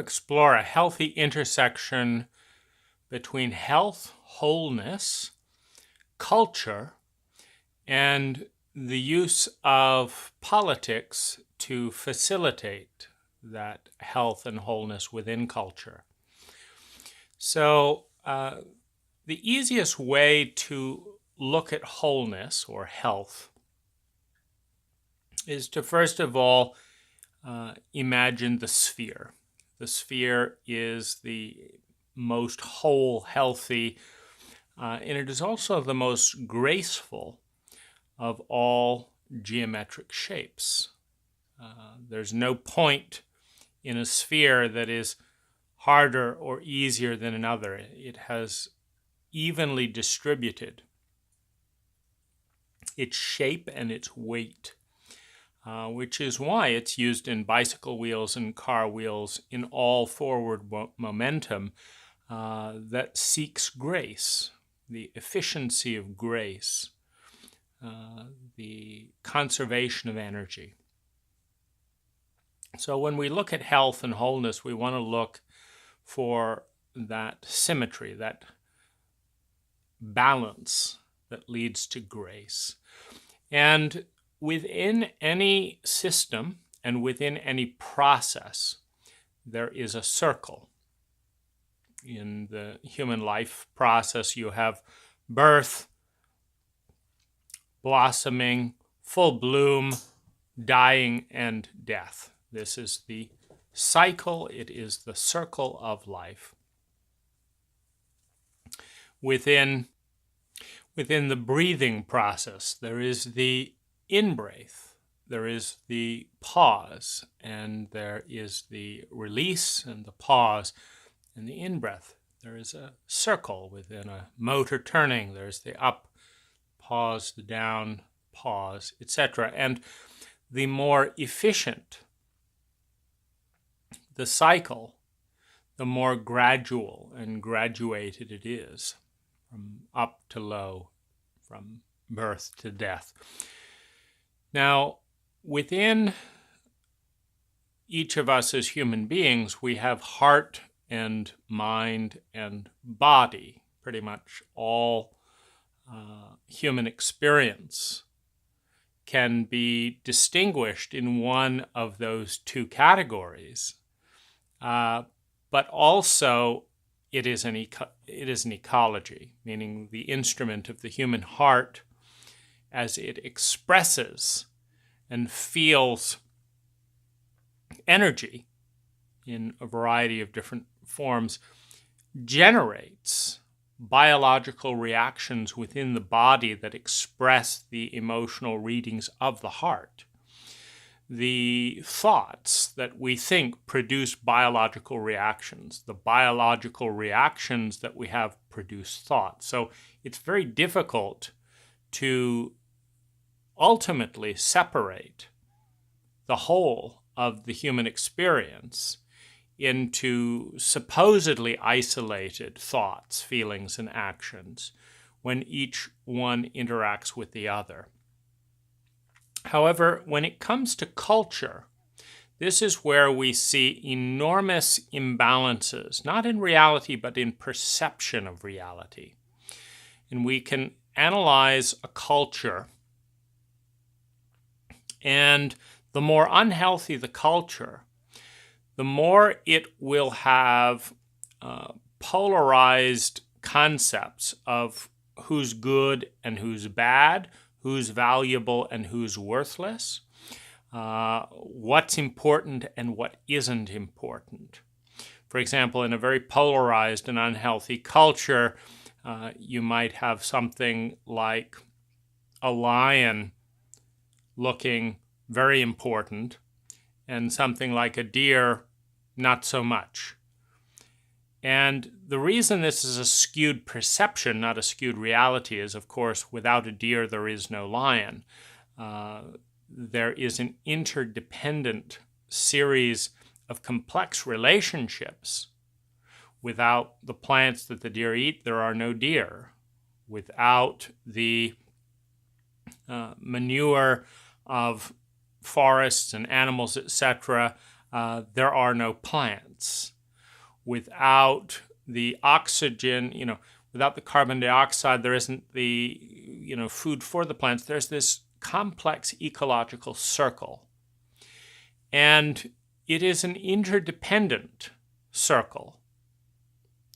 explore a healthy intersection between health, wholeness, culture, and the use of politics to facilitate that health and wholeness within culture. So the easiest way to look at wholeness or health is to first of all imagine the sphere. The sphere is the most whole, healthy, and it is also the most graceful of all geometric shapes. There's no point in a sphere that is harder or easier than another. It has evenly distributed its shape and its weight, which is why it's used in bicycle wheels and car wheels in all forward momentum that seeks grace, the efficiency of grace, the conservation of energy. So when we look at health and wholeness, we want to look for that symmetry, that balance that leads to grace. And within any system and within any process, there is a circle. In the human life process, you have birth, blossoming, full bloom, dying, and death. This is the cycle. It is the circle of life. Within the breathing process, there is the in-breath, there is the pause, and there is the release and the pause and the in-breath. There is a circle within a motor turning. There's the up, pause, the down, pause, etc. And the more efficient the cycle, the more gradual and graduated it is, from up to low, from birth to death. Now, within each of us as human beings, we have heart and mind and body. Pretty much all human experience can be distinguished in one of those two categories. But also it is an ecology, meaning the instrument of the human heart as it expresses and feels energy in a variety of different forms, generates biological reactions within the body that express the emotional readings of the heart. The thoughts that we think produce biological reactions. The biological reactions that we have produce thoughts. So it's very difficult to ultimately separate the whole of the human experience into supposedly isolated thoughts, feelings, and actions when each one interacts with the other. However, when it comes to culture, this is where we see enormous imbalances, not in reality, but in perception of reality. And we can analyze a culture, and the more unhealthy the culture, the more it will have polarized concepts of who's good and who's bad, who's valuable and who's worthless, what's important and what isn't important. For example, in a very polarized and unhealthy culture, you might have something like a lion looking very important and something like a deer not so much. And the reason this is a skewed perception, not a skewed reality, is, of course, without a deer, there is no lion. There is an interdependent series of complex relationships. Without the plants that the deer eat, there are no deer. Without the manure of forests and animals, etc., there are no plants. Without the oxygen, without the carbon dioxide, there isn't the, food for the plants. There's this complex ecological circle. And it is an interdependent circle.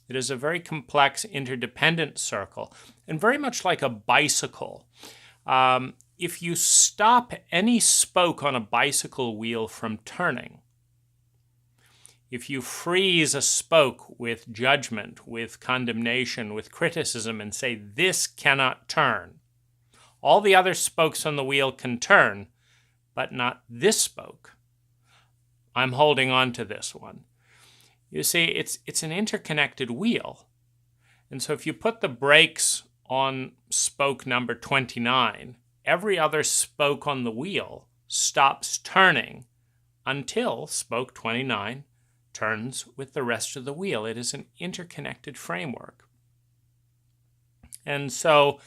It is a very complex interdependent circle, and very much like a bicycle. If you stop any spoke on a bicycle wheel from turning, if you freeze a spoke with judgment, with condemnation, with criticism, and say, this cannot turn, all the other spokes on the wheel can turn, but not this spoke. I'm holding on to this one. You see, it's an interconnected wheel. And so if you put the brakes on spoke number 29, every other spoke on the wheel stops turning until spoke 29 turns with the rest of the wheel. It is an interconnected framework. And so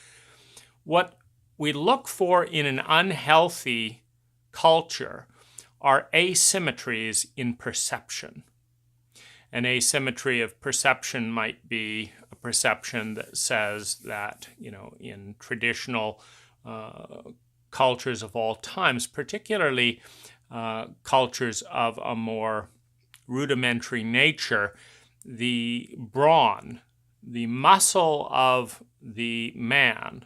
what we look for in an unhealthy culture are asymmetries in perception. An asymmetry of perception might be a perception that says that, in traditional cultures of all times, particularly cultures of a more rudimentary nature, the brawn, the muscle of the man,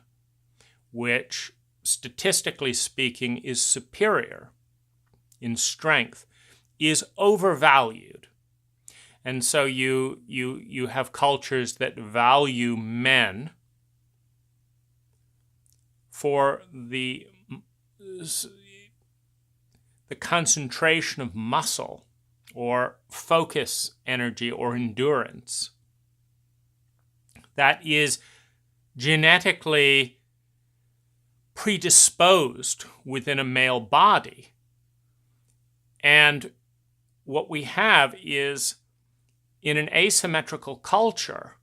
which statistically speaking is superior in strength, is overvalued. And so you have cultures that value men for the concentration of muscle or focus energy or endurance that is genetically predisposed within a male body. And what we have is, in an asymmetrical culture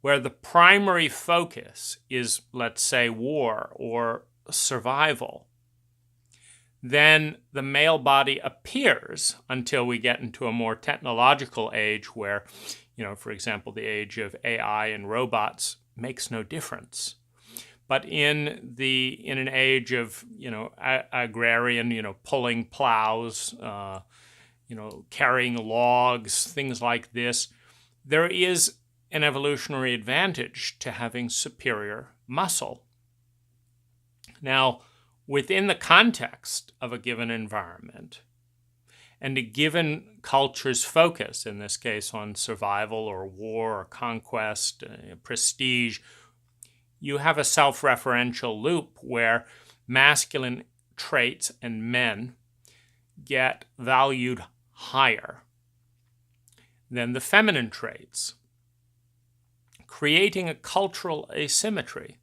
where the primary focus is, let's say, war or survival, then the male body appears, until we get into a more technological age where, for example, the age of AI and robots makes no difference. But in an age of, agrarian, pulling plows, carrying logs, things like this, there is an evolutionary advantage to having superior muscle. Now, within the context of a given environment and a given culture's focus, in this case on survival or war or conquest, prestige, you have a self-referential loop where masculine traits and men get valued higher than the feminine traits, creating a cultural asymmetry.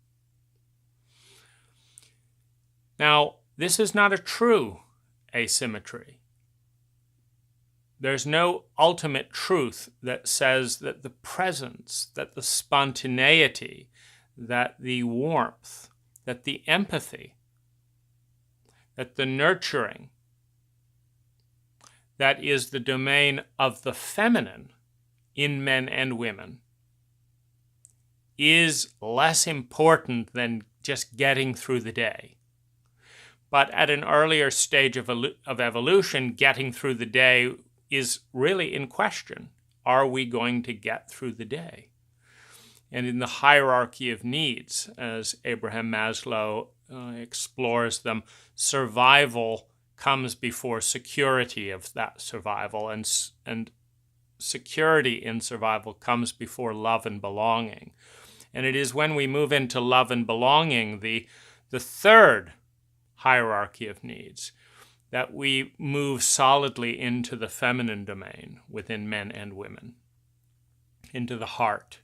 Now, this is not a true asymmetry. There's no ultimate truth that says that the presence, that the spontaneity, that the warmth, that the empathy, that the nurturing, that is the domain of the feminine in men and women, is less important than just getting through the day. But at an earlier stage of evolution, getting through the day is really in question. Are we going to get through the day? And in the hierarchy of needs, as Abraham Maslow explores them, survival comes before security of that survival, and security in survival comes before love and belonging. And it is when we move into love and belonging, the third hierarchy of needs, that we move solidly into the feminine domain within men and women, into the heart,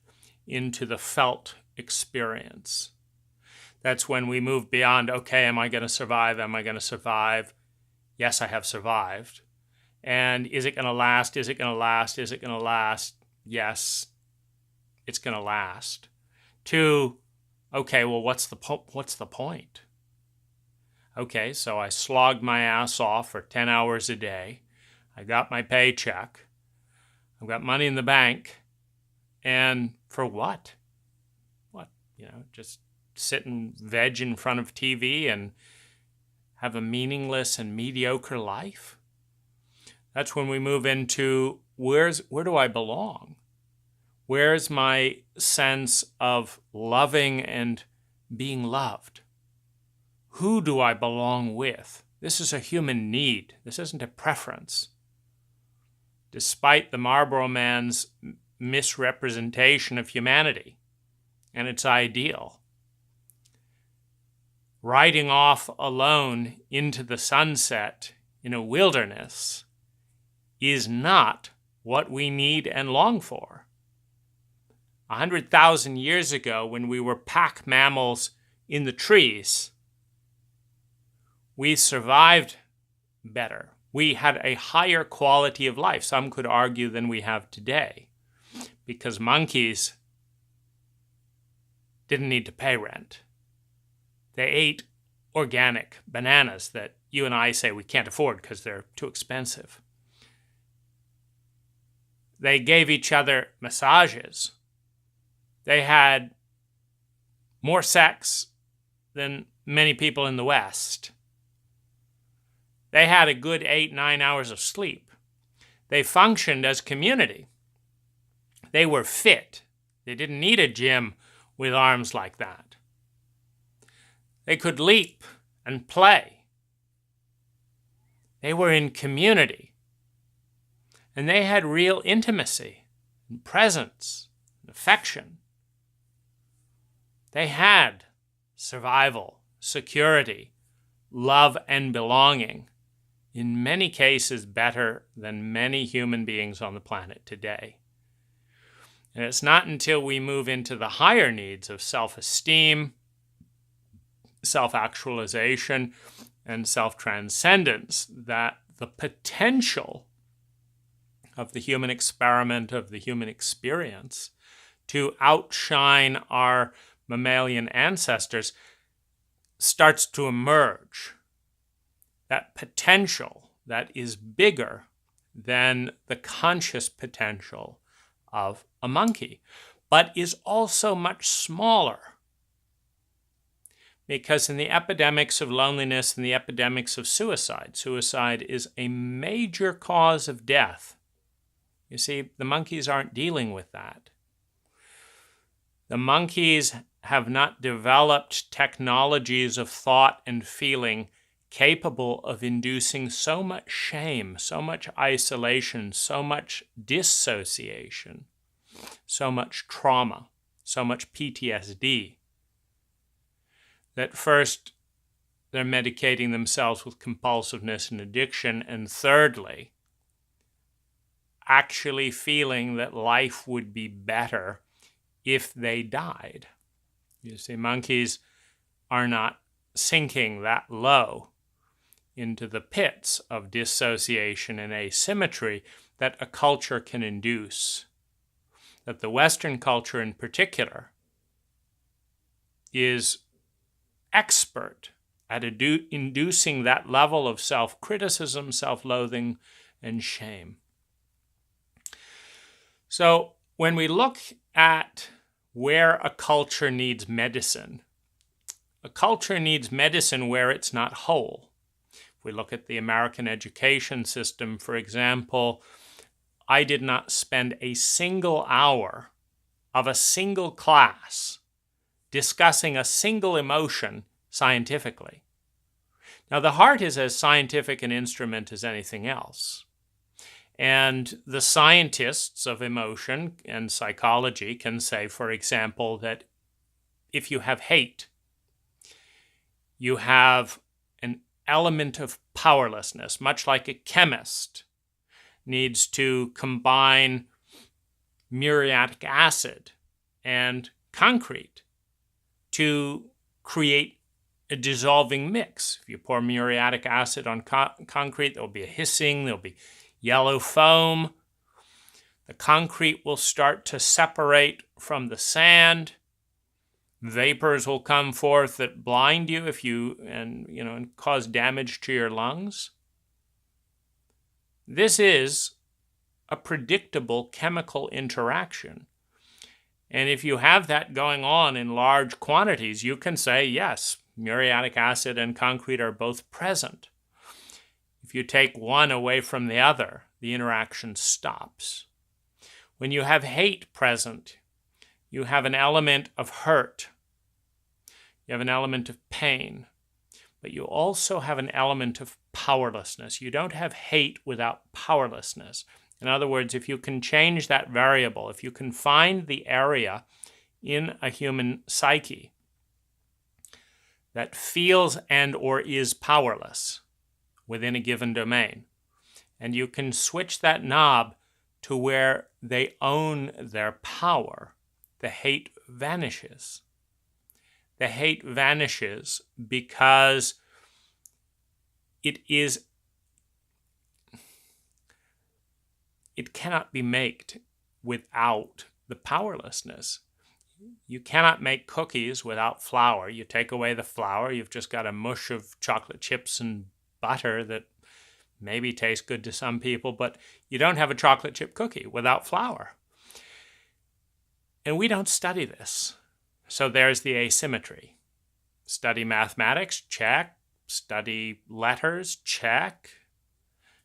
into the felt experience. That's when we move beyond, okay, am I going to survive? Am I going to survive? Yes, I have survived. And is it going to last? Is it going to last? Is it going to last? Yes, it's going to last. To, okay, well, what's the point? Okay, so I slogged my ass off for 10 hours a day. I got my paycheck. I've got money in the bank. And for what? What? Just sit and veg in front of TV and have a meaningless and mediocre life? That's when we move into where do I belong? Where's my sense of loving and being loved? Who do I belong with? This is a human need. This isn't a preference. Despite the Marlboro Man's misrepresentation of humanity and its ideal, riding off alone into the sunset in a wilderness is not what we need and long for. 100,000 years ago, when we were pack mammals in the trees, we survived better. We had a higher quality of life, some could argue, than we have today, because monkeys didn't need to pay rent. They ate organic bananas that you and I say we can't afford because they're too expensive. They gave each other massages. They had more sex than many people in the West. They had a good 8-9 hours of sleep. They functioned as community. They were fit. They didn't need a gym with arms like that. They could leap and play. They were in community. And they had real intimacy and presence and affection. They had survival, security, love, and belonging, in many cases better than many human beings on the planet today. And it's not until we move into the higher needs of self-esteem, self-actualization, and self-transcendence that the potential of the human experiment, of the human experience, to outshine our mammalian ancestors starts to emerge. That potential that is bigger than the conscious potential of a monkey, but is also much smaller. Because in the epidemics of loneliness and the epidemics of suicide, suicide is a major cause of death. You see, the monkeys aren't dealing with that. The monkeys have not developed technologies of thought and feeling capable of inducing so much shame, so much isolation, so much dissociation, so much trauma, so much PTSD, that first they're medicating themselves with compulsiveness and addiction, and thirdly, actually feeling that life would be better if they died. You see, monkeys are not sinking that low into the pits of dissociation and asymmetry that a culture can induce, that the Western culture in particular is expert at inducing that level of self-criticism, self-loathing, and shame. So when we look at where a culture needs medicine, a culture needs medicine where it's not whole. If we look at the American education system, for example, I did not spend a single hour of a single class discussing a single emotion scientifically. Now, the heart is as scientific an instrument as anything else. And the scientists of emotion and psychology can say, for example, that if you have hate, you have an element of powerlessness, much like a chemist needs to combine muriatic acid and concrete to create a dissolving mix. If you pour muriatic acid on concrete, there'll be a hissing, there'll be yellow foam. The concrete will start to separate from the sand. Vapors will come forth that blind you and cause damage to your lungs. This is a predictable chemical interaction. And if you have that going on in large quantities, you can say, yes, muriatic acid and concrete are both present. If you take one away from the other, the interaction stops. When you have hate present, you have an element of hurt. You have an element of pain. But you also have an element of powerlessness. You don't have hate without powerlessness. In other words, if you can change that variable, if you can find the area in a human psyche that feels and or is powerless within a given domain, and you can switch that knob to where they own their power, the hate vanishes. The hate vanishes because it cannot be made without the powerlessness. You cannot make cookies without flour. You take away the flour, you've just got a mush of chocolate chips and butter that maybe tastes good to some people, but you don't have a chocolate chip cookie without flour. And we don't study this. So there's the asymmetry. Study mathematics, check. Study letters, check.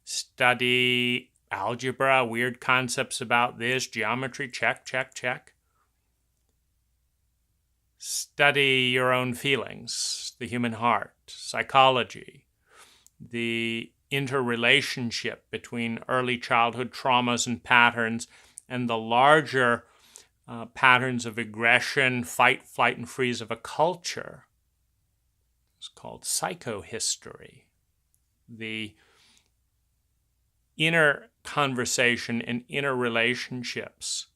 Study algebra, weird concepts about this, geometry, check, check, check. Study your own feelings, the human heart, psychology, the interrelationship between early childhood traumas and patterns and the larger patterns of aggression, fight, flight, and freeze of a culture. It's called psychohistory. The inner conversation and inner relationships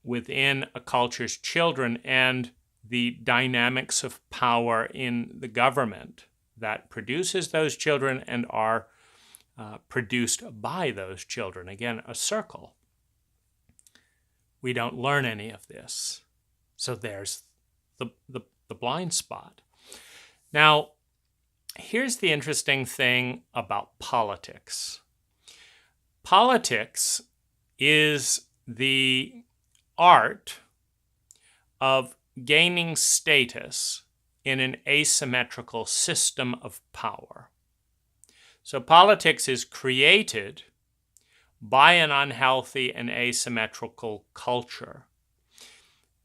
within a culture's children and the dynamics of power in the government that produces those children and are produced by those children. Again, a circle. We don't learn any of this. So there's the blind spot. Now, here's the interesting thing about politics. Politics is the art of gaining status in an asymmetrical system of power. So politics is created by an unhealthy and asymmetrical culture,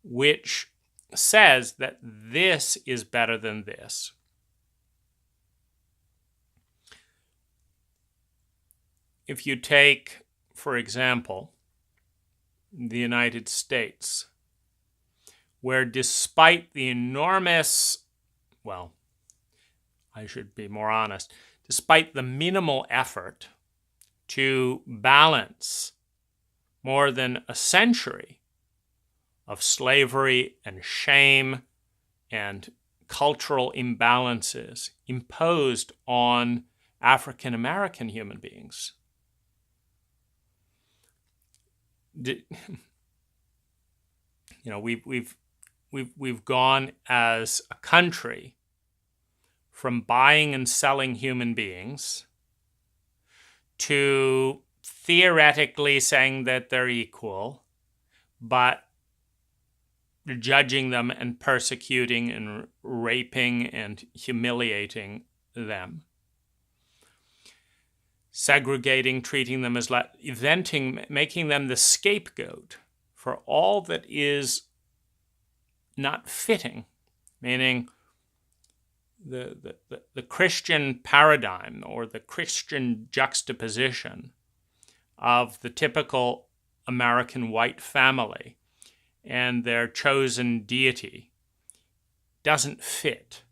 which says that this is better than this. If you take, for example, the United States, where despite the enormous, well, I should be more honest, despite the minimal effort to balance more than a century of slavery and shame and cultural imbalances imposed on African American human beings. We've gone as a country from buying and selling human beings to theoretically saying that they're equal, but judging them and persecuting and raping and humiliating them. Segregating, treating them as making them the scapegoat for all that is not fitting, meaning the Christian paradigm or the Christian juxtaposition of the typical American white family and their chosen deity doesn't fit.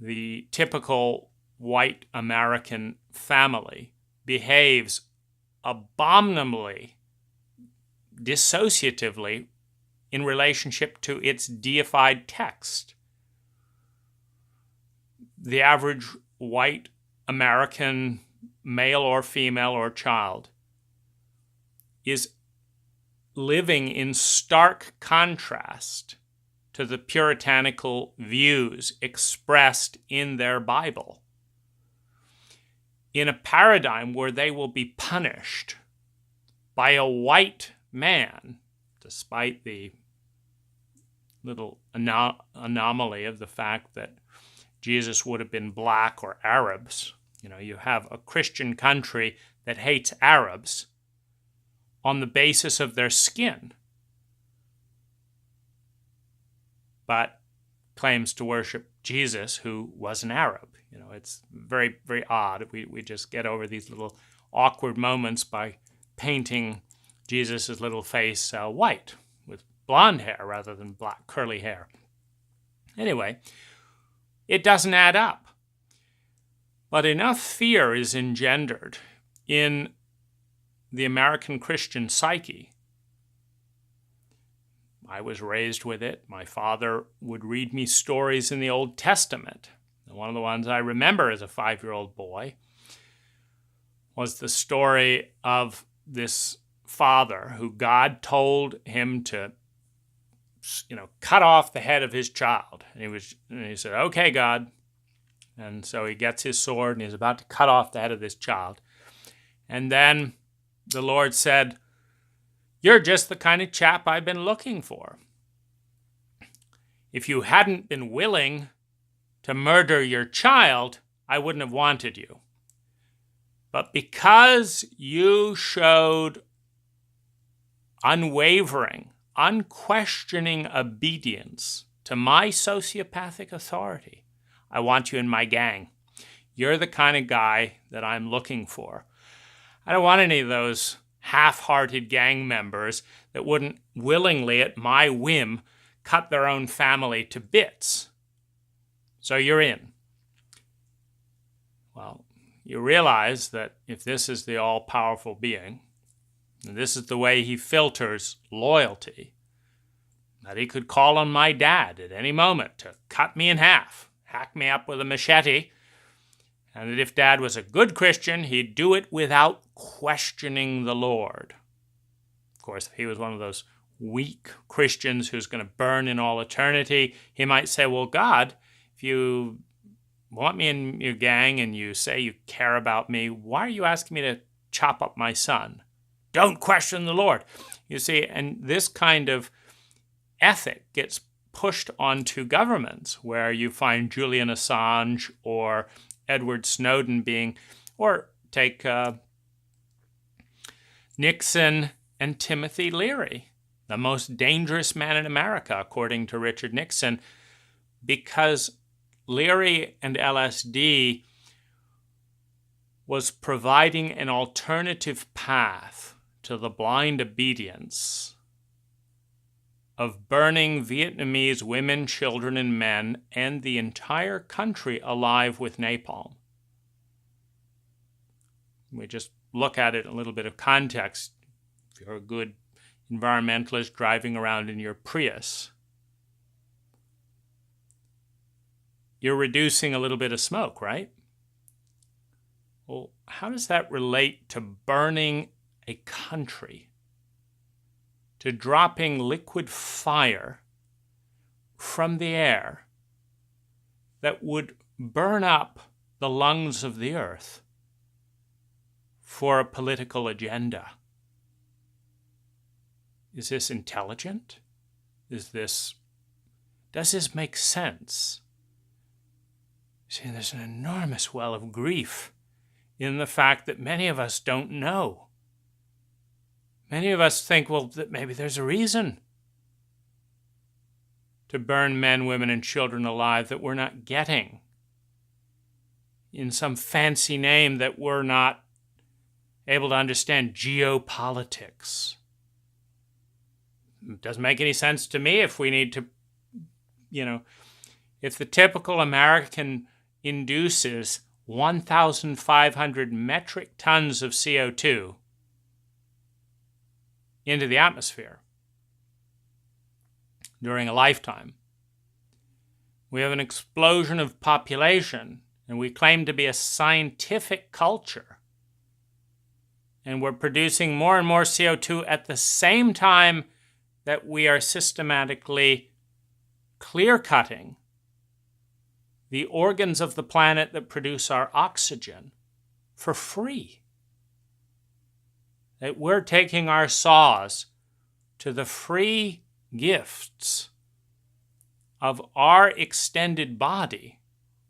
The typical white American family behaves abominably, dissociatively in relationship to its deified text. The average white American male or female or child is living in stark contrast to the puritanical views expressed in their Bible. in a paradigm where they will be punished by a white man, despite the little anomaly of the fact that Jesus would have been black or Arabs. You have a Christian country that hates Arabs on the basis of their skin, but claims to worship Jesus, who was an Arab. It's very, very odd. We just get over these little awkward moments by painting Jesus' little face white with blonde hair rather than black curly hair. Anyway, it doesn't add up. But enough fear is engendered in the American Christian psyche. I was raised with it. My father would read me stories in the Old Testament. And one of the ones I remember as a 5-year-old boy was the story of this father who God told him to, cut off the head of his child. And he said, "Okay, God." And so he gets his sword and he's about to cut off the head of this child. And then the Lord said, "You're just the kind of chap I've been looking for. If you hadn't been willing to murder your child, I wouldn't have wanted you. But because you showed unwavering, unquestioning obedience to my sociopathic authority, I want you in my gang. You're the kind of guy that I'm looking for. I don't want any of those half-hearted gang members that wouldn't willingly, at my whim, cut their own family to bits. So you're in." Well, you realize that if this is the all-powerful being, and this is the way he filters loyalty, that he could call on my dad at any moment to cut me in half, hack me up with a machete, and that if Dad was a good Christian, he'd do it without questioning the Lord. Of course, if he was one of those weak Christians who's going to burn in all eternity, he might say, "Well, God, if you want me in your gang and you say you care about me, why are you asking me to chop up my son? Don't question the Lord." You see, and this kind of ethic gets pushed onto governments, where you find Julian Assange or Edward Snowden being, or take Nixon and Timothy Leary, the most dangerous man in America, according to Richard Nixon, because Leary and LSD was providing an alternative path to the blind obedience of burning Vietnamese women, children, and men, and the entire country alive with napalm. We just look at it in a little bit of context. If you're a good environmentalist driving around in your Prius, you're reducing a little bit of smoke, right? Well, how does that relate to burning a country? To dropping liquid fire from the air that would burn up the lungs of the earth for a political agenda? Is this intelligent? Does this make sense? See, there's an enormous well of grief in the fact that many of us don't know. Many of us think, well, that maybe there's a reason to burn men, women, and children alive that we're not getting in some fancy name that we're not able to understand. Geopolitics. It doesn't make any sense to me if we need to, if the typical American induces 1,500 metric tons of CO2 into the atmosphere during a lifetime. We have an explosion of population, and we claim to be a scientific culture. And we're producing more and more CO2 at the same time that we are systematically clear-cutting the organs of the planet that produce our oxygen for free. That we're taking our saws to the free gifts of our extended body,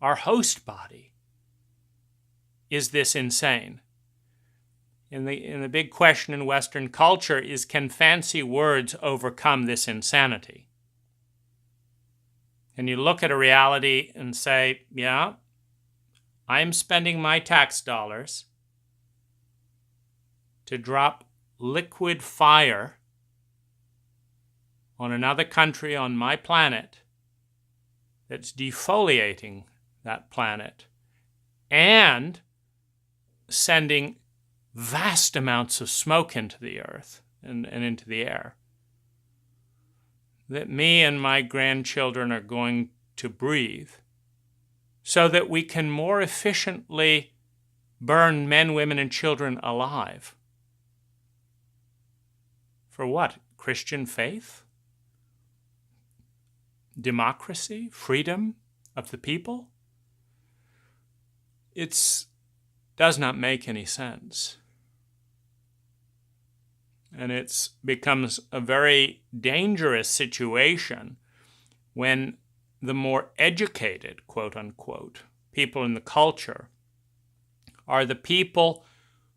our host body. Is this insane? And the big question in Western culture is, can fancy words overcome this insanity? And you look at a reality and say, yeah, I'm spending my tax dollars to drop liquid fire on another country on my planet that's defoliating that planet and sending vast amounts of smoke into the earth and into the air that me and my grandchildren are going to breathe, so that we can more efficiently burn men, women, and children alive. For what? Christian faith? Democracy? Freedom of the people? It does not make any sense. And it becomes a very dangerous situation when the more educated, quote unquote, people in the culture are the people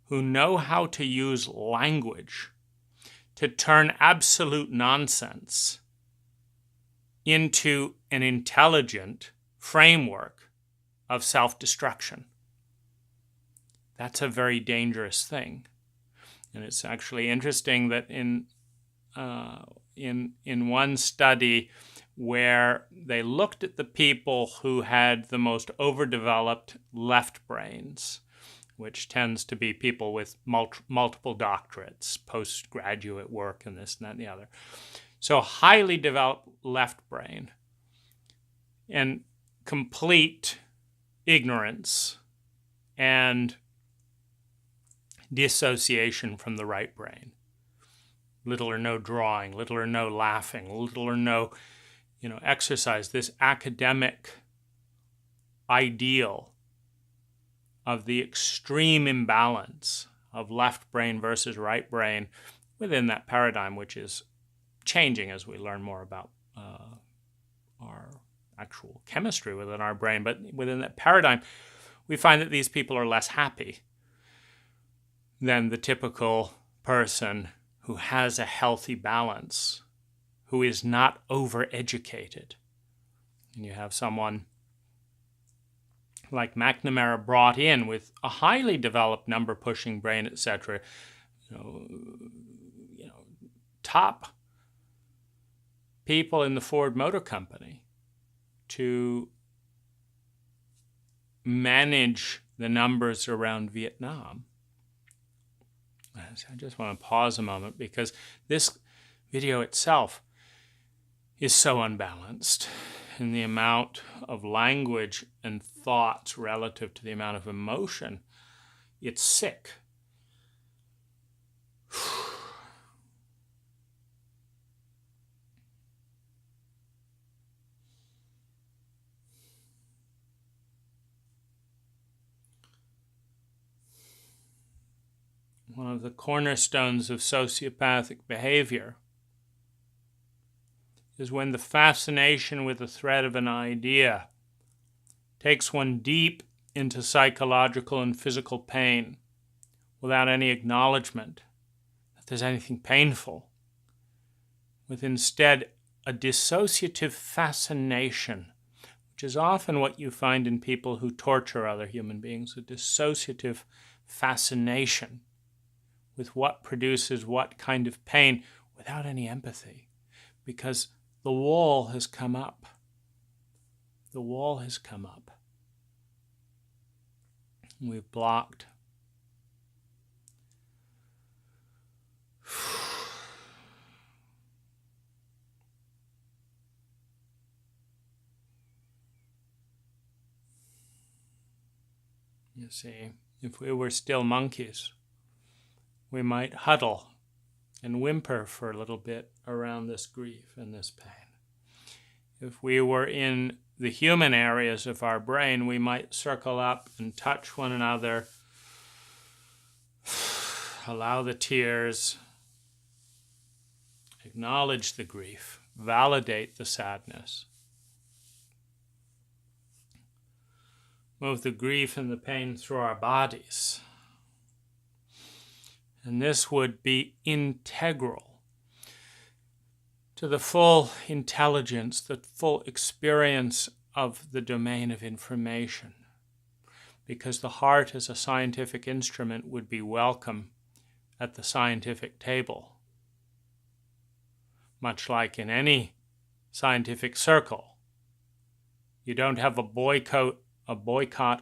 who know how to use language to turn absolute nonsense into an intelligent framework of self-destruction. That's a very dangerous thing. And it's actually interesting that in one study where they looked at the people who had the most overdeveloped left brains, which tends to be people with multiple doctorates, postgraduate work, and this and that and the other. So highly developed left brain and complete ignorance and dissociation from the right brain. Little or no drawing, little or no laughing, little or no, exercise. This academic ideal of the extreme imbalance of left brain versus right brain within that paradigm, which is changing as we learn more about our actual chemistry within our brain. But within that paradigm, we find that these people are less happy than the typical person who has a healthy balance, who is not overeducated. And you have someone like McNamara brought in with a highly developed number-pushing brain, etc. Top people in the Ford Motor Company to manage the numbers around Vietnam. I just want to pause a moment because this video itself is so unbalanced in the amount of language and thoughts relative to the amount of emotion. It's sick. One of the cornerstones of sociopathic behavior is when the fascination with the threat of an idea takes one deep into psychological and physical pain without any acknowledgement that there's anything painful, with instead a dissociative fascination, which is often what you find in people who torture other human beings, a dissociative fascination with what produces what kind of pain without any empathy, because the wall has come up. The wall has come up. We've blocked. You see, if we were still monkeys, we might huddle and whimper for a little bit around this grief and this pain. If we were in the human areas of our brain, we might circle up and touch one another Allow the tears. Acknowledge the grief. Validate the sadness. Move the grief and the pain through our bodies. And this would be integral to the full intelligence, the full experience of the domain of information. Because the heart as a scientific instrument would be welcome at the scientific table. Much like in any scientific circle. You don't have a boycott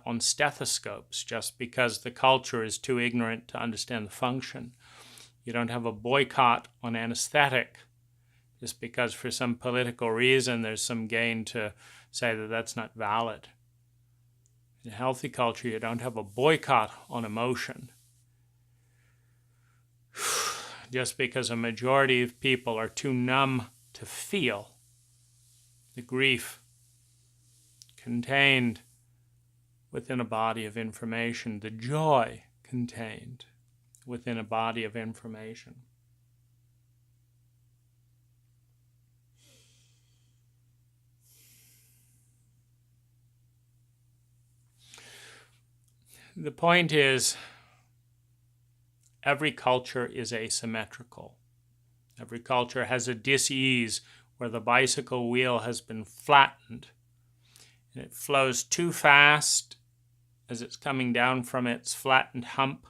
on stethoscopes just because the culture is too ignorant to understand the function. You don't have a boycott on anesthetic just because for some political reason there's some gain to say that that's not valid. In a healthy culture, you don't have a boycott on emotion. Just because a majority of people are too numb to feel the grief contained within a body of information, the joy contained within a body of information. The point is, every culture is asymmetrical. Every culture has a dis-ease where the bicycle wheel has been flattened and it flows too fast as it's coming down from its flattened hump.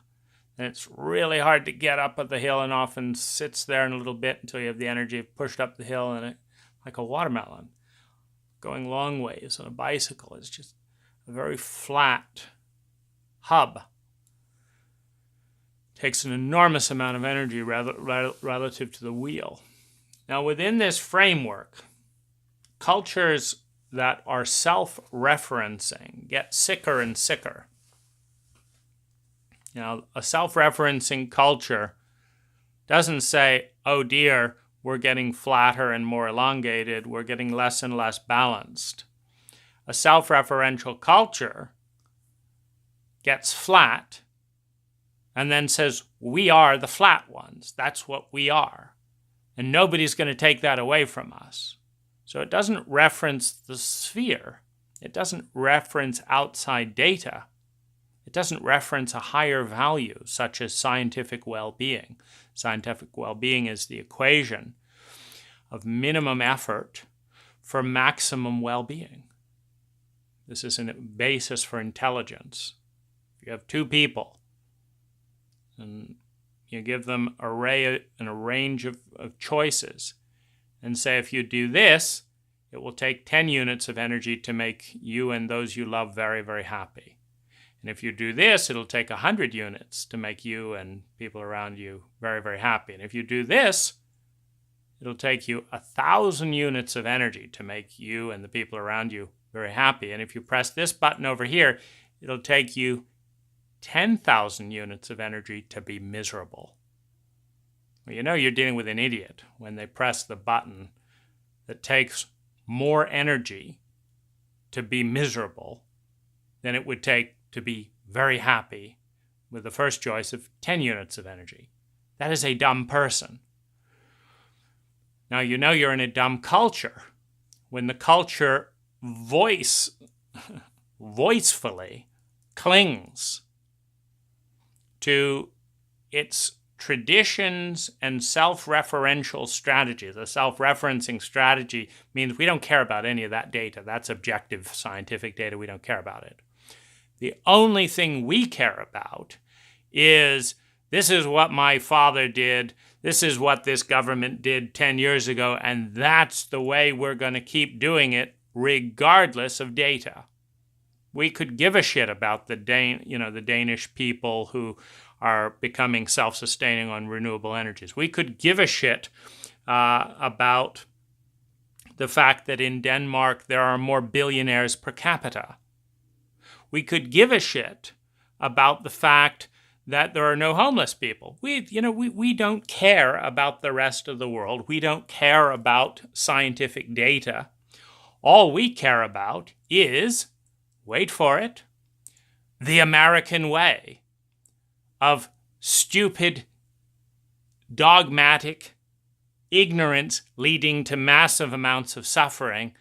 And it's really hard to get up at the hill and often sits there in a little bit until you have the energy of pushed up the hill and it, like a watermelon. Going long ways on a bicycle is just a very flat hub. Takes an enormous amount of energy relative to the wheel. Now, within this framework, cultures that are self-referencing get sicker and sicker. Now, a self-referencing culture doesn't say, oh dear, we're getting flatter and more elongated, we're getting less and less balanced. A self-referential culture gets flat and then says, we are the flat ones. That's what we are. And nobody's going to take that away from us. So it doesn't reference the sphere. It doesn't reference outside data. It doesn't reference a higher value, such as scientific well-being. Scientific well-being is the equation of minimum effort for maximum well-being. This is a basis for intelligence. You have two people, and you give them a range of choices, and say if you do this, it will take 10 units of energy to make you and those you love very, very happy. And if you do this, it'll take 100 units to make you and people around you very, very happy. And if you do this, it'll take you 1,000 units of energy to make you and the people around you very happy. And if you press this button over here, it'll take you 10,000 units of energy to be miserable. Well, you know you're dealing with an idiot when they press the button that takes more energy to be miserable than it would take to be very happy with the first choice of 10 units of energy. That is a dumb person. Now you know you're in a dumb culture when the culture voicefully clings to its traditions and self-referential strategy. The self-referencing strategy means we don't care about any of that data. That's objective scientific data. We don't care about it. The only thing we care about is this is what my father did, this is what this government did 10 years ago, and that's the way we're going to keep doing it regardless of data. We could give a shit about the Danish people who are becoming self-sustaining on renewable energies. We could give a shit about the fact that in Denmark there are more billionaires per capita. We could give a shit about the fact that there are no homeless people. We don't care about the rest of the world. We don't care about scientific data. All we care about is, wait for it, the American way of stupid, dogmatic ignorance leading to massive amounts of suffering.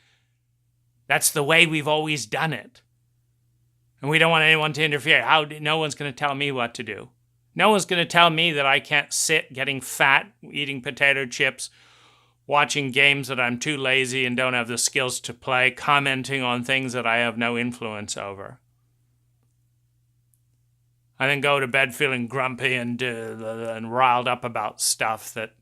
That's the way we've always done it. And we don't want anyone to interfere. No one's going to tell me what to do. No one's going to tell me that I can't sit getting fat, eating potato chips, watching games that I'm too lazy and don't have the skills to play, commenting on things that I have no influence over. I then go to bed feeling grumpy and riled up about stuff that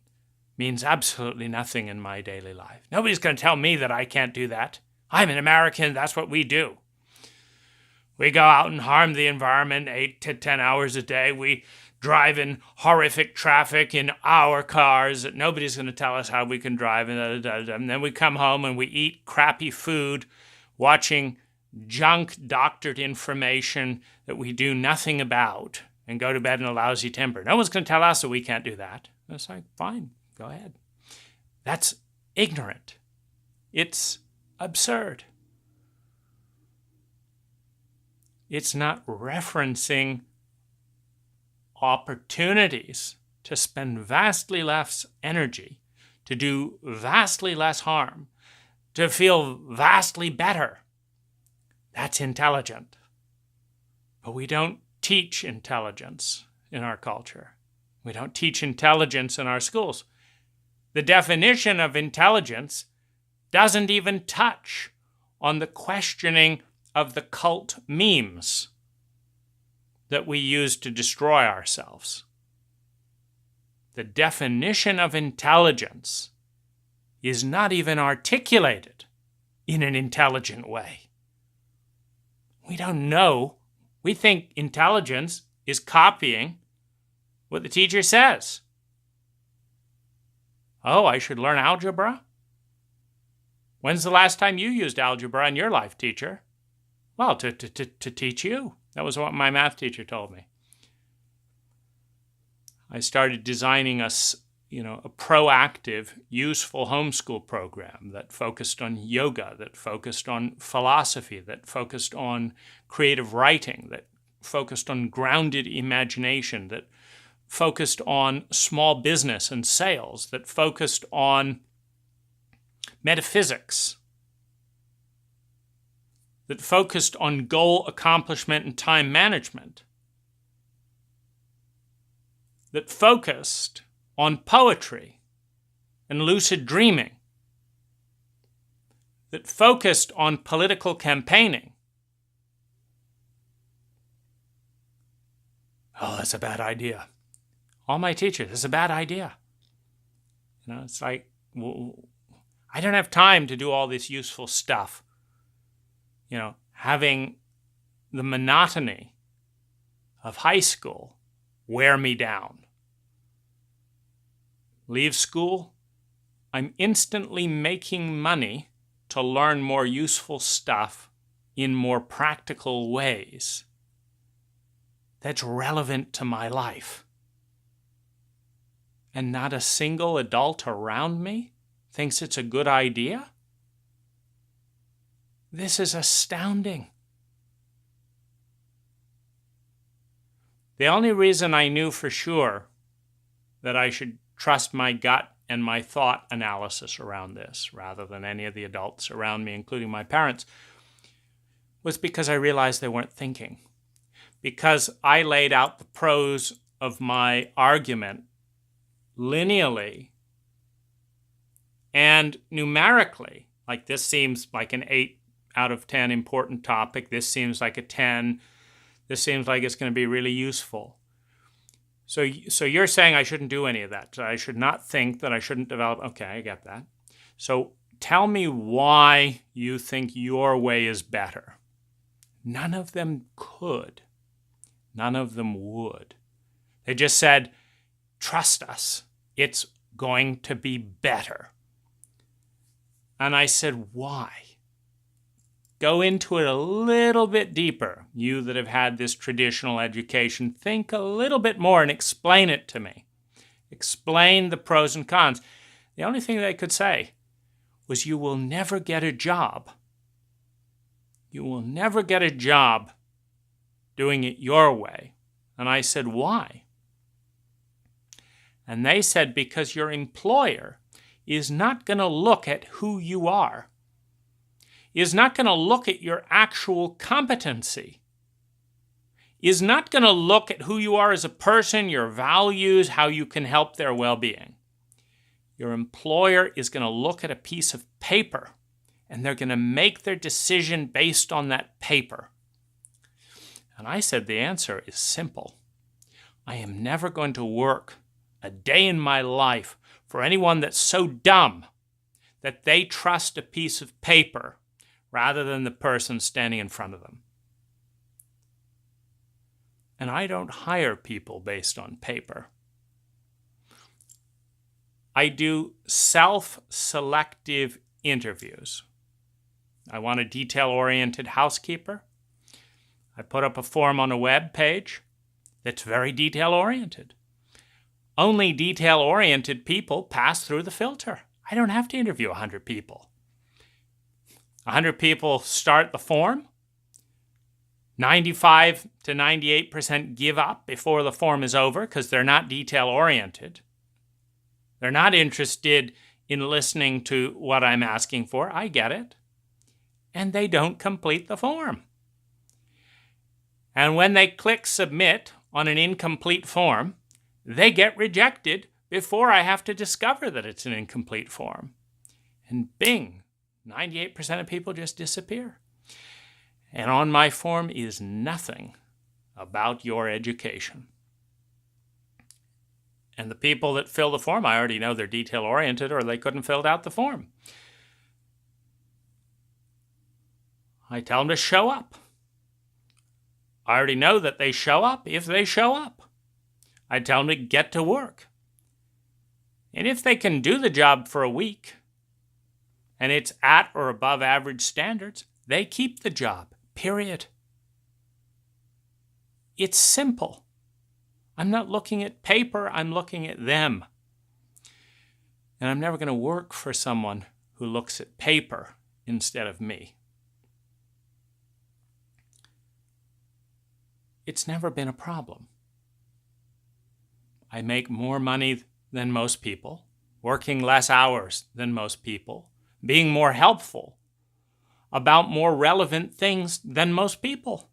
means absolutely nothing in my daily life. Nobody's going to tell me that I can't do that. I'm an American. That's what we do. We go out and harm the environment 8 to 10 hours a day. We drive in horrific traffic in our cars that nobody's going to tell us how we can drive. And then we come home and we eat crappy food, watching junk doctored information that we do nothing about, and go to bed in a lousy temper. No one's going to tell us that we can't do that. And it's like, fine, go ahead. That's ignorant. It's absurd. It's not referencing opportunities to spend vastly less energy, to do vastly less harm, to feel vastly better. That's intelligent. But we don't teach intelligence in our culture. We don't teach intelligence in our schools. The definition of intelligence doesn't even touch on the questioning of the cult memes that we use to destroy ourselves. The definition of intelligence is not even articulated in an intelligent way. We don't know. We think intelligence is copying what the teacher says. Oh, I should learn algebra? When's the last time you used algebra in your life, teacher? Well, to teach you. That was what my math teacher told me. I started designing a proactive, useful homeschool program that focused on yoga, that focused on philosophy, that focused on creative writing, that focused on grounded imagination, that focused on small business and sales, that focused on metaphysics, that focused on goal accomplishment and time management, that focused on poetry and lucid dreaming, that focused on political campaigning. Oh, that's a bad idea. All my teachers, that's a bad idea. It's like, well, I don't have time to do all this useful stuff. Having the monotony of high school wear me down. Leave school, I'm instantly making money to learn more useful stuff in more practical ways that's relevant to my life. And not a single adult around me thinks it's a good idea? This is astounding. The only reason I knew for sure that I should trust my gut and my thought analysis around this, rather than any of the adults around me, including my parents, was because I realized they weren't thinking. Because I laid out the pros of my argument lineally and numerically. Like, this seems like an 8 out of 10 important topic. This seems like a 10. This seems like it's going to be really useful. So you're saying I shouldn't do any of that. I should not think, that I shouldn't develop. Okay, I get that. So tell me why you think your way is better. None of them could. None of them would. They just said, trust us. It's going to be better. And I said, why? Go into it a little bit deeper. You that have had this traditional education, think a little bit more and explain it to me. Explain the pros and cons. The only thing they could say was, you will never get a job. You will never get a job doing it your way. And I said, why? And they said because your employer is not going to look at who you are, is not going to look at your actual competency, is not going to look at who you are as a person, your values, how you can help their well-being. Your employer is going to look at a piece of paper, and they're going to make their decision based on that paper. And I said the answer is simple. I am never going to work a day in my life for anyone that's so dumb that they trust a piece of paper rather than the person standing in front of them. And I don't hire people based on paper. I do self-selective interviews. I want a detail-oriented housekeeper. I put up a form on a web page that's very detail-oriented. Only detail-oriented people pass through the filter. I don't have to interview 100 people. 100 people start the form. 95 to 98% give up before the form is over because they're not detail-oriented. They're not interested in listening to what I'm asking for. I get it. And they don't complete the form. And when they click submit on an incomplete form, they get rejected before I have to discover that it's an incomplete form. And bing, 98% of people just disappear. And on my form is nothing about your education. And the people that fill the form, I already know they're detail-oriented or they couldn't fill out the form. I tell them to show up. I already know that they show up if they show up. I tell them to get to work. And if they can do the job for a week and it's at or above average standards, they keep the job. Period. It's simple. I'm not looking at paper, I'm looking at them. And I'm never going to work for someone who looks at paper instead of me. It's never been a problem. I make more money than most people, working less hours than most people, being more helpful about more relevant things than most people.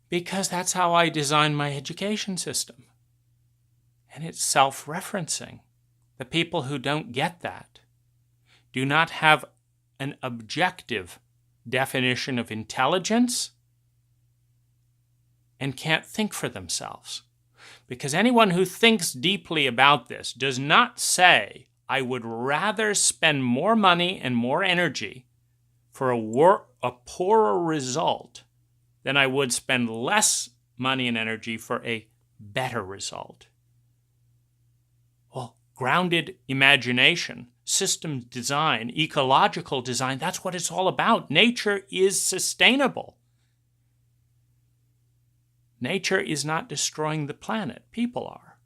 Because that's how I designed my education system. And it's self-referencing. The people who don't get that do not have an objective definition of intelligence and can't think for themselves. Because anyone who thinks deeply about this does not say, I would rather spend more money and more energy for a poorer result than I would spend less money and energy for a better result. Well, grounded imagination, systems design, ecological design, that's what it's all about. Nature is sustainable. Nature is not destroying the planet. People are.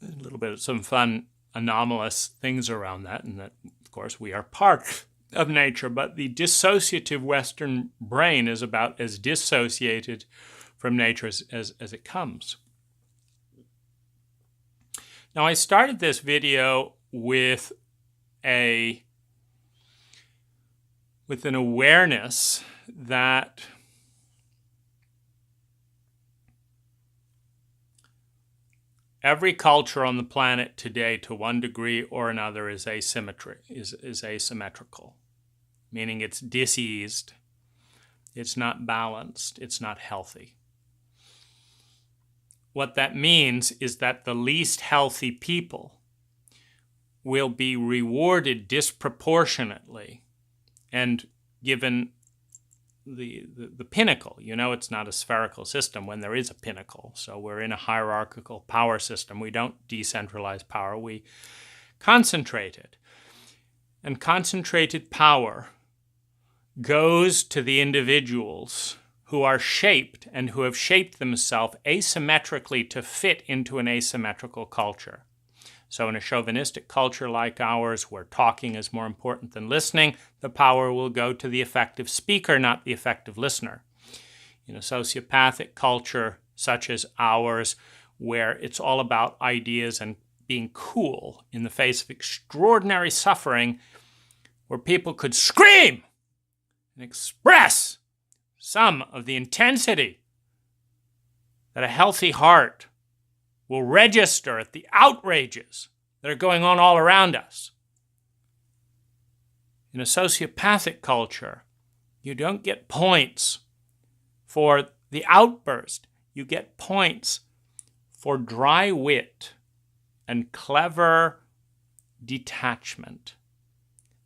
A little bit of some fun, anomalous things around that, and that, of course, we are part of nature, but the dissociative Western brain is about as dissociated from nature as it comes. Now, I started this video with an awareness that every culture on the planet today, to one degree or another, is asymmetrical, meaning it's diseased, it's not balanced, it's not healthy. What that means is that the least healthy people will be rewarded disproportionately and given the pinnacle. You know, it's not a spherical system when there is a pinnacle. So we're in a hierarchical power system. We don't decentralize power, we concentrate it. And concentrated power goes to the individuals who are shaped and who have shaped themselves asymmetrically to fit into an asymmetrical culture. So in a chauvinistic culture like ours, where talking is more important than listening, the power will go to the effective speaker, not the effective listener. In a sociopathic culture such as ours, where it's all about ideas and being cool in the face of extraordinary suffering, where people could scream and express some of the intensity that a healthy heart will register at the outrages that are going on all around us. In a sociopathic culture, you don't get points for the outburst. You get points for dry wit and clever detachment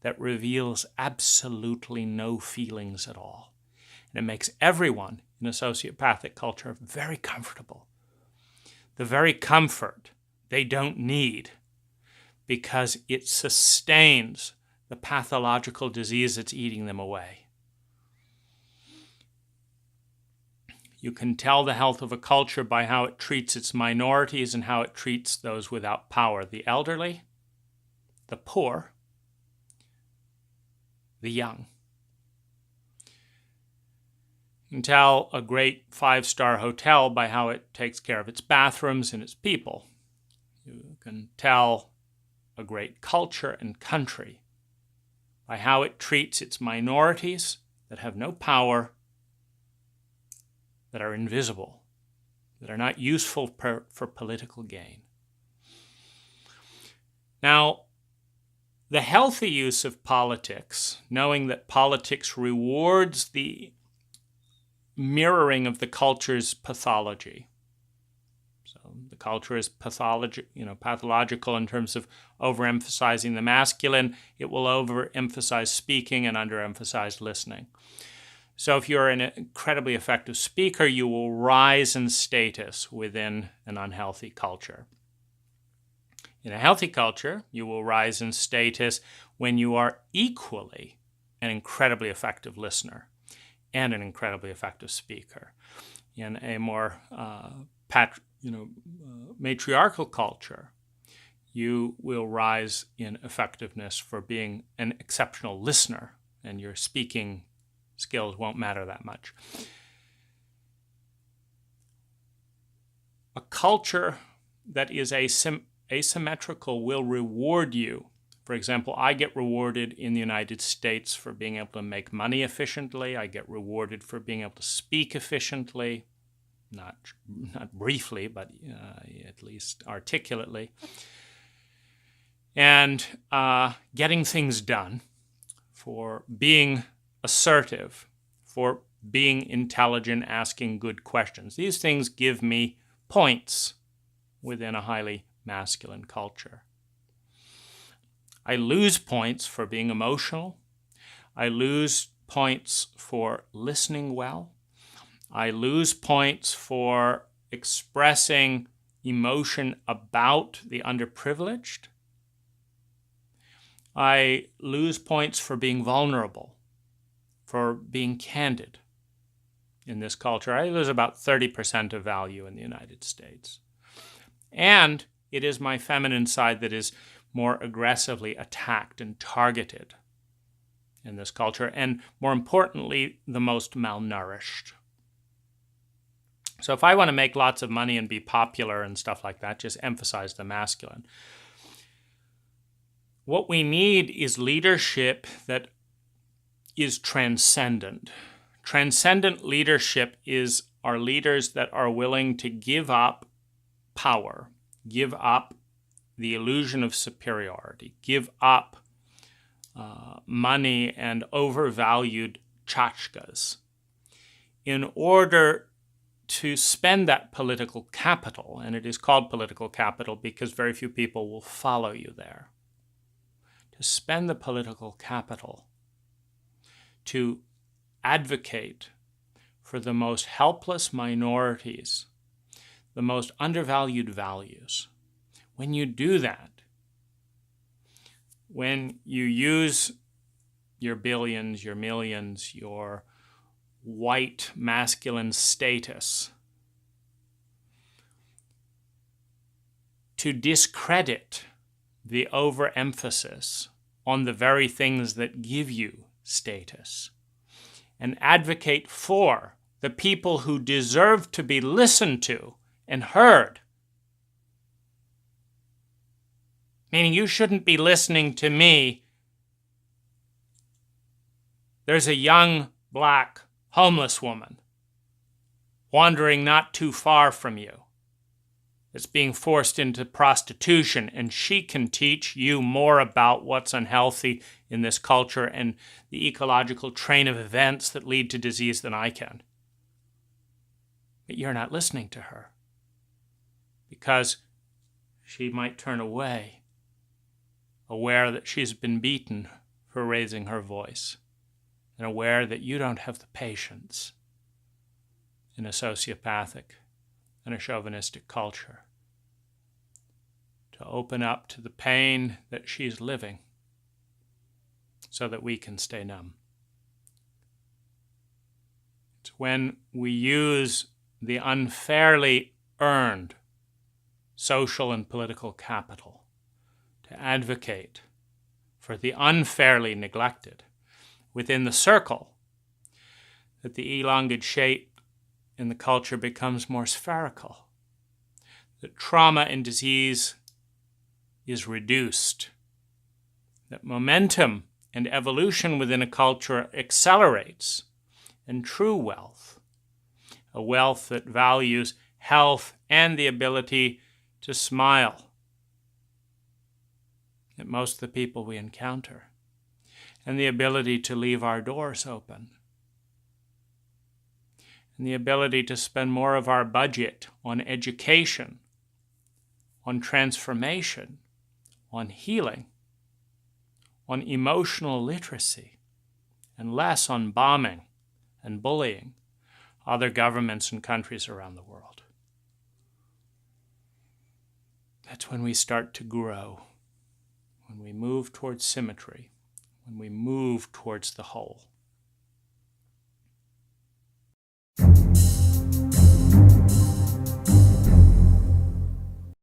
that reveals absolutely no feelings at all. And it makes everyone in a sociopathic culture very comfortable. The very comfort they don't need, because it sustains the pathological disease that's eating them away. You can tell the health of a culture by how it treats its minorities and how it treats those without power, the elderly, the poor, the young. You can tell a great 5-star hotel by how it takes care of its bathrooms and its people. You can tell a great culture and country by how it treats its minorities that have no power, that are invisible, that are not useful for political gain. Now, the healthy use of politics, knowing that politics rewards the mirroring of the culture's pathology. So the culture is pathological in terms of overemphasizing the masculine. It will overemphasize speaking and underemphasize listening. So if you're an incredibly effective speaker, you will rise in status within an unhealthy culture. In a healthy culture, you will rise in status when you are equally an incredibly effective listener and an incredibly effective speaker. In a more matriarchal culture, you will rise in effectiveness for being an exceptional listener, and your speaking skills won't matter that much. A culture that is asymmetrical will reward you. For example, I get rewarded in the United States for being able to make money efficiently. I get rewarded for being able to speak efficiently, not briefly, but at least articulately. And getting things done, for being assertive, for being intelligent, asking good questions. These things give me points within a highly masculine culture. I lose points for being emotional. I lose points for listening well. I lose points for expressing emotion about the underprivileged. I lose points for being vulnerable, for being candid. In this culture, I lose about 30% of value in the United States. And it is my feminine side that is more aggressively attacked and targeted in this culture, and more importantly, the most malnourished. So if I want to make lots of money and be popular and stuff like that, just emphasize the masculine. What we need is leadership that is transcendent. Transcendent leadership are leaders that are willing to give up power, give up the illusion of superiority, give up money and overvalued tchotchkes in order to spend that political capital, and it is called political capital because very few people will follow you there, to spend the political capital to advocate for the most helpless minorities, the most undervalued values. When you do that, when you use your billions, your millions, your white masculine status to discredit the overemphasis on the very things that give you status, and advocate for the people who deserve to be listened to and heard meaning you shouldn't be listening to me. There's a young black homeless woman wandering not too far from you that's being forced into prostitution, and she can teach you more about what's unhealthy in this culture and the ecological train of events that lead to disease than I can. But you're not listening to her because she might turn away, aware that she's been beaten for raising her voice, and aware that you don't have the patience in a sociopathic and a chauvinistic culture to open up to the pain that she's living so that we can stay numb. It's when we use the unfairly earned social and political capital to advocate for the unfairly neglected within the circle that the elongated shape in the culture becomes more spherical, that trauma and disease is reduced, that momentum and evolution within a culture accelerates, and true wealth, a wealth that values health and the ability to smile at most of the people we encounter, and the ability to leave our doors open, and the ability to spend more of our budget on education, on transformation, on healing, on emotional literacy, and less on bombing and bullying other governments and countries around the world. That's when we start to grow, when we move towards symmetry, when we move towards the whole.